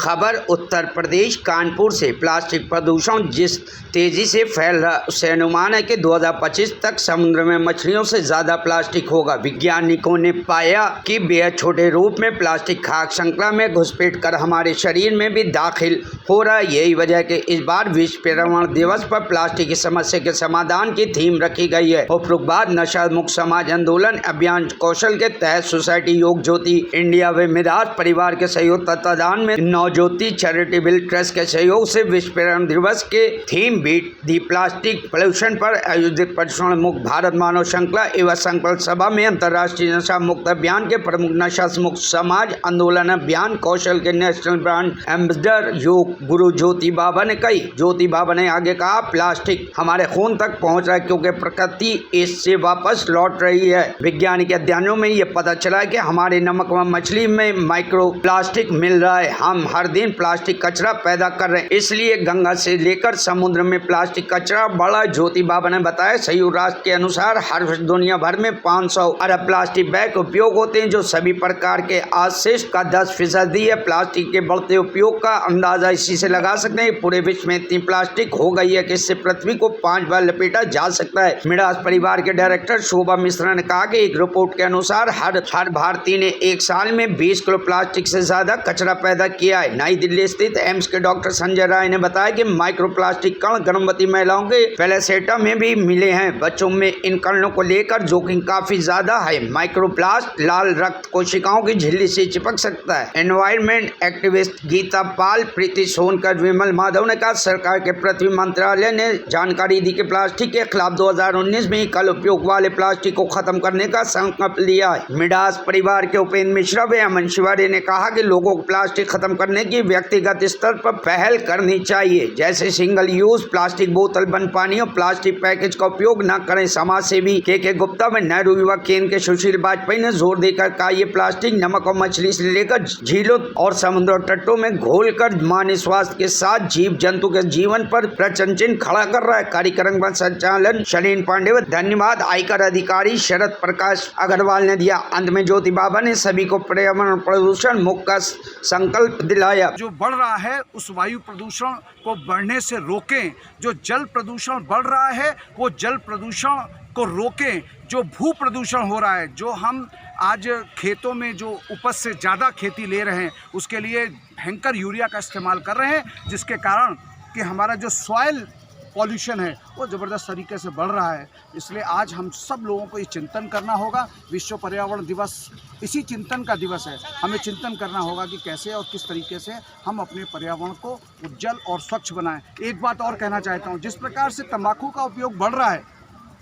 खबर उत्तर प्रदेश कानपुर से। प्लास्टिक प्रदूषण जिस तेजी से फैल रहा है उससे अनुमान है कि 2025 तक समुद्र में मछलियों से ज्यादा प्लास्टिक होगा। वैज्ञानिकों ने पाया कि बेहद छोटे रूप में प्लास्टिक खाद्य श्रृंखला में घुसपैठ कर हमारे शरीर में भी दाखिल हो रहा है। यही वजह है कि इस बार विश्व पर्यावरण दिवस पर प्लास्टिक की समस्या के समाधान की थीम रखी गई है। उपरोक्त नशा मुक्त समाज आंदोलन अभियान कौशल के तहत सोसाइटी योग ज्योति इंडिया व मिराज परिवार के सहयोग तत्वाधान में नवज्योति चैरिटेबल ट्रस्ट के सहयोग से विश्व पर्यावरण दिवस के थीम बीट दी प्लास्टिक पोल्यूशन पर आयोजित प्रदूषण मुक्त भारत मानव श्रृंखला एवं संकल्प सभा में अंतर्राष्ट्रीय नशा मुक्त अभियान के प्रमुख नशा मुक्त समाज आंदोलन अभियान कौशल के national brand ambassador yoga guru ज्योति बाबा ने कही। ज्योति बाबा ने आगे कहा, प्लास्टिक हमारे खून तक पहुंच रहा है क्योंकि प्रकृति इससे वापस लौट रही है। वैज्ञानिक अध्ययनों में ये पता चला है कि हमारे नमक व मछली में माइक्रो प्लास्टिक मिल रहा है। हम हर दिन प्लास्टिक कचरा पैदा कर रहे हैं, इसलिए गंगा से लेकर समुद्र में प्लास्टिक कचरा बढ़ा। ज्योति बाबा ने बताया, संयुक्त राष्ट्र के अनुसार हर वर्ष दुनिया भर में 500 अरब प्लास्टिक बैग उपयोग होते हैं, जो सभी प्रकार के अवशिष्ट का 10% है। प्लास्टिक के बढ़ते उपयोग का अंदाजा इसी से लगा सकते हैं। पूरे विश्व में इतनी प्लास्टिक हो गई है कि इससे पृथ्वी को 5 बार लपेटा जा सकता है। मिडास परिवार के डायरेक्टर शोभा मिश्रा ने कहा कि एक रिपोर्ट के अनुसार हर भारतीय ने एक साल में 20 किलो प्लास्टिक से ज्यादा कचरा पैदा किया है। नई दिल्ली स्थित एम्स के डॉक्टर संजय राय ने बताया कि माइक्रो प्लास्टिक कण गर्भवती महिलाओं के प्लेसेंटा में भी मिले हैं। बच्चों में इन कणों को लेकर जोखिम काफी ज्यादा है। माइक्रोप्लास्ट लाल रक्त कोशिकाओं की झिल्ली से चिपक सकता है। एनवायरमेंट एक्टिविस्ट गीता पाल, प्रीति सोनकर, विमल माधव ने कहा, सरकार के पृथ्वी मंत्रालय ने जानकारी दी कि प्लास्टिक के खिलाफ 2019 में कल उपयोग वाले प्लास्टिक को खत्म करने का संकल्प लिया है। मिडास परिवार के उपेंद्र मिश्रा व अमन शिवारे ने कहा कि लोगों को प्लास्टिक खत्म करने की व्यक्तिगत स्तर पर पहल करनी चाहिए, जैसे सिंगल यूज प्लास्टिक बोतल, बंद पानी और प्लास्टिक पैकेज का उपयोग न करें। समाज सेवी के गुप्ता व नेहरू युवा केंद्र के सुशील वाजपेयी ने जोर देकर कहा, ये प्लास्टिक नमक और मछली से लेकर झीलों और समुद्र तटों में घोलकर मानव स्वास्थ्य के साथ जीव जंतु के जीवन पर प्रश्न चिन्ह खड़ा कर रहा है। कार्यक्रम का संचालन शलीन पांडे व धन्यवाद आयकर अधिकारी शरद प्रकाश अग्रवाल ने दिया। अंत में ज्योति बाबा ने सभी को पर्यावरण प्रदूषण मुक्त का संकल्प दिलाया। जो बढ़ रहा है उस वायु प्रदूषण को बढ़ने से रोकें। जो जल प्रदूषण बढ़ रहा है वो जल प्रदूषण को रोकें। जो भू प्रदूषण हो रहा है, जो हम आज खेतों में जो उपज से ज़्यादा खेती ले रहे हैं उसके लिए भयंकर यूरिया का इस्तेमाल कर रहे हैं, जिसके कारण कि हमारा जो सॉइल पॉल्यूशन है वो ज़बरदस्त तरीके से बढ़ रहा है। इसलिए आज हम सब लोगों को ये चिंतन करना होगा। विश्व पर्यावरण दिवस इसी चिंतन का दिवस है। हमें चिंतन करना होगा कि कैसे और किस तरीके से हम अपने पर्यावरण को उज्जवल और स्वच्छ बनाएं। एक बात और कहना चाहता हूँ, जिस प्रकार से तंबाकू का उपयोग बढ़ रहा है,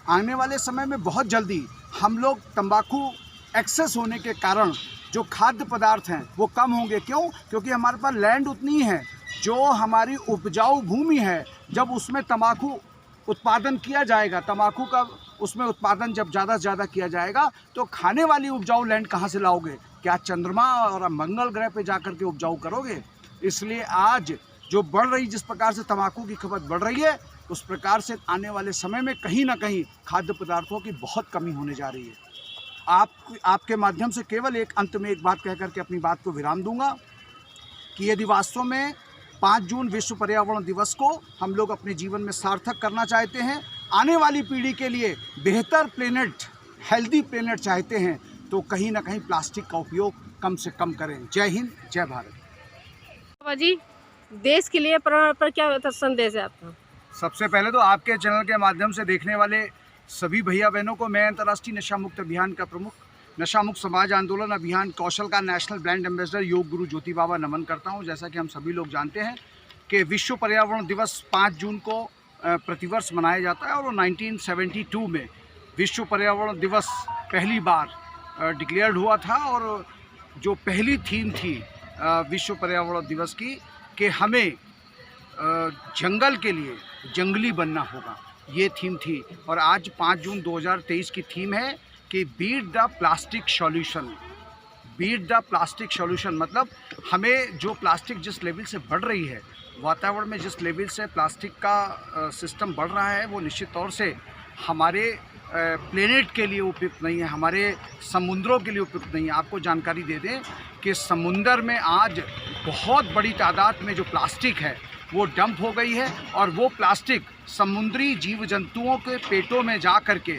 आने वाले समय में बहुत जल्दी हम लोग तंबाकू एक्सेस होने के कारण जो खाद्य पदार्थ हैं वो कम होंगे। क्यों? क्योंकि हमारे पास लैंड उतनी ही है, जो हमारी उपजाऊ भूमि है, जब उसमें तंबाकू उत्पादन किया जाएगा, तंबाकू का उसमें उत्पादन जब ज़्यादा से ज़्यादा किया जाएगा तो खाने वाली उपजाऊ लैंड कहाँ से लाओगे? क्या चंद्रमा और मंगल ग्रह पे जाकर के उपजाऊ करोगे? इसलिए आज जो बढ़ रही, जिस प्रकार से तंबाकू की खपत बढ़ रही है, उस प्रकार से आने वाले समय में कहीं ना कहीं खाद्य पदार्थों की बहुत कमी होने जा रही है। आपके माध्यम से केवल अंत में एक बात कह करके अपनी बात को विराम दूंगा कि यदि वास्तव में 5 जून विश्व पर्यावरण दिवस को हम लोग अपने जीवन में सार्थक करना चाहते हैं, आने वाली पीढ़ी के लिए बेहतर प्लेनेट, हेल्दी प्लेनेट चाहते हैं, तो कहीं ना कहीं प्लास्टिक का उपयोग कम से कम करें। जय हिंद, जय भारत। बाबा जी, देश के लिए पर्यावरण पर क्या संदेश है आपका? सबसे पहले तो आपके चैनल के माध्यम से देखने वाले सभी भैया बहनों को मैं अंतर्राष्ट्रीय नशा मुक्त अभियान का प्रमुख नशा मुक्त समाज आंदोलन अभियान कौशल का national brand ambassador yoga guru ज्योति बाबा नमन करता हूं। जैसा कि हम सभी लोग जानते हैं कि विश्व पर्यावरण दिवस 5 जून को प्रतिवर्ष मनाया जाता है, और वो 1972 में विश्व पर्यावरण दिवस पहली बार डिक्लेयर्ड हुआ था। और जो पहली थीम थी विश्व पर्यावरण दिवस की कि हमें जंगल के लिए जंगली बनना होगा, ये थीम थी। और आज 5 जून 2023 की थीम है कि beat the plastic solution. Beat the plastic solution मतलब हमें जो प्लास्टिक जिस लेवल से बढ़ रही है, वातावरण में जिस लेवल से प्लास्टिक का सिस्टम बढ़ रहा है, वो निश्चित तौर से हमारे प्लेनेट के लिए उपयुक्त नहीं है, हमारे समुद्रों के लिए उपयुक्त नहीं है। आपको जानकारी दे दें कि समुंदर में आज बहुत बड़ी तादाद में जो प्लास्टिक है वो डंप हो गई है और वो प्लास्टिक समुद्री जीव जंतुओं के पेटों में जा कर के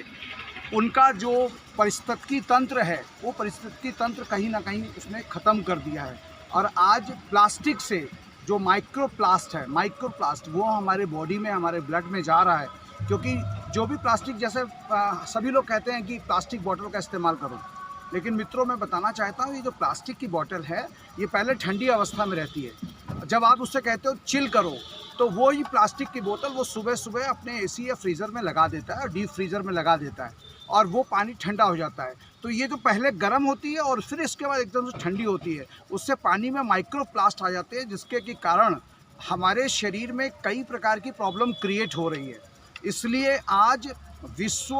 उनका जो पारिस्थितिकी तंत्र है वो पारिस्थितिकी तंत्र कहीं ना कहीं उसने ख़त्म कर दिया है। और आज प्लास्टिक से जो माइक्रोप्लास्ट वो हमारे बॉडी में, हमारे ब्लड में जा रहा है। क्योंकि जो भी प्लास्टिक, जैसे सभी लोग कहते हैं कि प्लास्टिक बॉटल का इस्तेमाल करो, लेकिन मित्रों मैं बताना चाहता हूँ ये जो प्लास्टिक की बॉटल है ये पहले ठंडी अवस्था में रहती है। जब आप उससे कहते हो चिल करो तो वो ही प्लास्टिक की बोतल वो सुबह सुबह अपने एसी या फ्रीज़र में लगा देता है, डीप फ्रीज़र में लगा देता है और वो पानी ठंडा हो जाता है। तो ये जो पहले गर्म होती है और फिर इसके बाद एकदम से ठंडी होती है, उससे पानी में माइक्रोप्लास्ट आ जाते हैं, जिसके के कारण हमारे शरीर में कई प्रकार की प्रॉब्लम क्रिएट हो रही है। इसलिए आज विश्व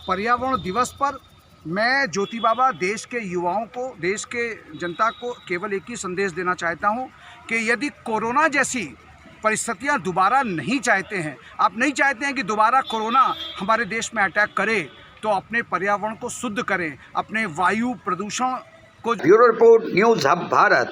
पर्यावरण दिवस पर मैं ज्योति बाबा देश के युवाओं को, देश के जनता को केवल एक ही संदेश देना चाहता हूं कि यदि कोरोना जैसी परिस्थितियां दोबारा नहीं चाहते हैं, आप नहीं चाहते हैं कि दोबारा कोरोना हमारे देश में अटैक करे, तो अपने पर्यावरण को शुद्ध करें, अपने वायु प्रदूषण को। Bureau report, news hub Bharat.